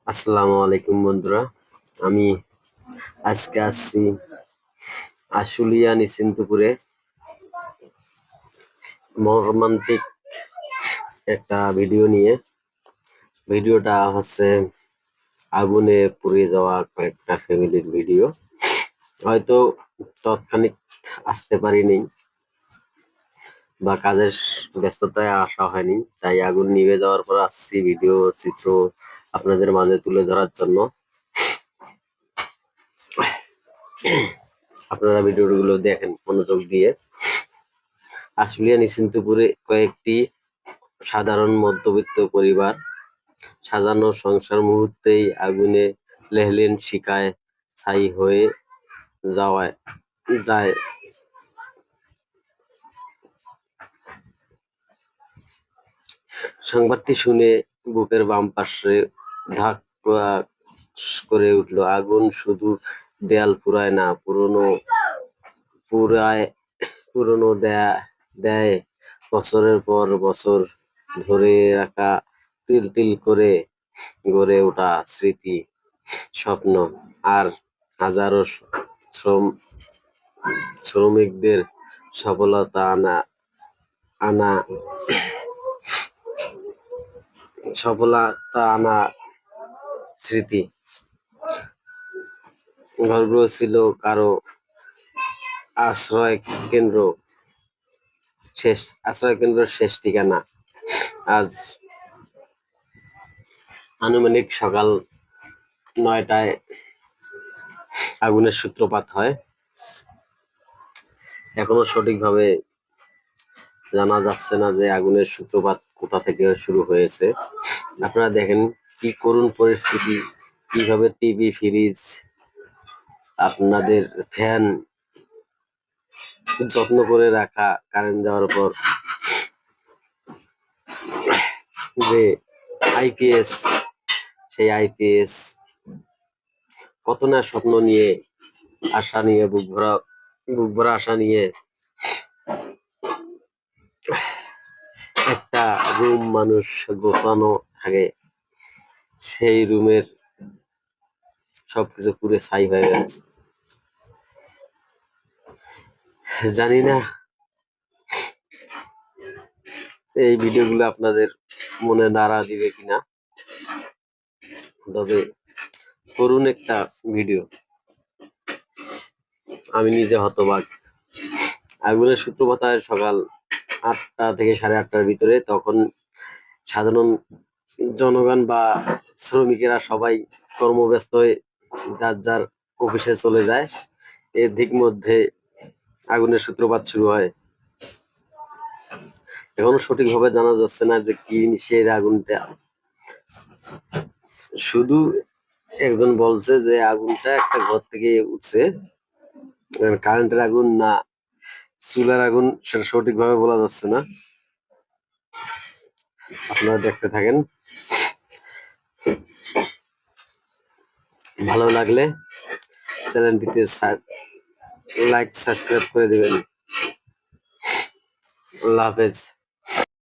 আসসালামু আলাইকুম বন্ধুরা। আমি আজকে আসছি আশুলিয়া নিশ্চিন্তপুরে মর্মান্তিক একটা ভিডিও নিয়ে। ভিডিওটা হচ্ছে আগুনে পুড়ে যাওয়া কয়েকটা ফ্যামিলির ভিডিও। হয়তো তৎক্ষণিক আসতে পারিনি বা কাজের ব্যস্ততায় আসা হয়নি, তাই আগুন নিভে যাওয়ার পর আসছি ভিডিও চিত্র আপনাদের মাঝে তুলে ধরার জন্য। আপনারা ভিডিওগুলো দেখেন মনোযোগ দিয়ে। আশুলিয়া নিশ্চিন্তপুরে কয়েকটি সাধারণ মধ্যবিত্ত পরিবার সাজানো সংসার মুহূর্তেই আগুনে লেহলেন শিখায় ছাই হয়ে যায়। সংবাদটি শুনে বুকের বাম পাশে ধাক করে উঠল। আগুন শুধু দেয়াল পুরায় না, পুরনো দেয় বছরের পর বছর ধরে রাখা তিল তিল করে গড়ে ওঠা স্মৃতি, স্বপ্ন আর হাজারো শ্রমিকদের সফলতা আনা আনা স্মৃতি। ঘরগুলো ছিল কারো আশ্রয় কেন্দ্র, শেষ ঠিকানা। আজ আনুমানিক সকাল 9টায় আগুনের সূত্রপাত হয়। এখনো সঠিকভাবে জানা যাচ্ছে না যে আগুনের সূত্রপাত কোথা থেকে শুরু হয়েছে। আপনারা দেখেন কি করুণ পরিস্থিতি, কিভাবে টিভি, ফ্রিজ, আপনাদের ফ্যান যত্ন করে রাখা কারেন্ট দেওয়ার পর যে আইপিএস, সেই আইপিএস কত না স্বপ্ন নিয়ে, আশা নিয়ে, বুক ভরা আশা নিয়ে একটা রুম মানুষ গোছানো থাকে, সেই রুমের সবকিছু পুরো ছাই হয়ে গেছে। জানি না এই ভিডিওগুলো আপনাদের মনে নাড়া দিবে কিনা, তবে করুন একটা ভিডিও। আমি নিজে হতবাক। আগুনের সূত্রপাত হয় সকাল 8টা থেকে 8:30টার ভিতরে। তখন সাধারণ জনগণ বা শ্রমিকেরা সবাই কর্মব্যস্ত হয়ে যার যার অফিসে চলে যায়। এর দিক মধ্যে আগুনের সূত্রপাত শুরু হয়। এখনো সঠিকভাবে জানা যাচ্ছে না যে কি সেই আগুনটা। শুধু একজন বলছে যে আগুনটা একটা ঘর থেকে উঠছে, কারেন্টের আগুন না চুলার আগুন সেটা সঠিকভাবে বলা যাচ্ছে না। আপনারা দেখতে থাকেন। ভালো লাগলে চ্যানেলটিতে লাইক, সাবস্ক্রাইব করে দিবেন। আল্লাহ হাফেজ।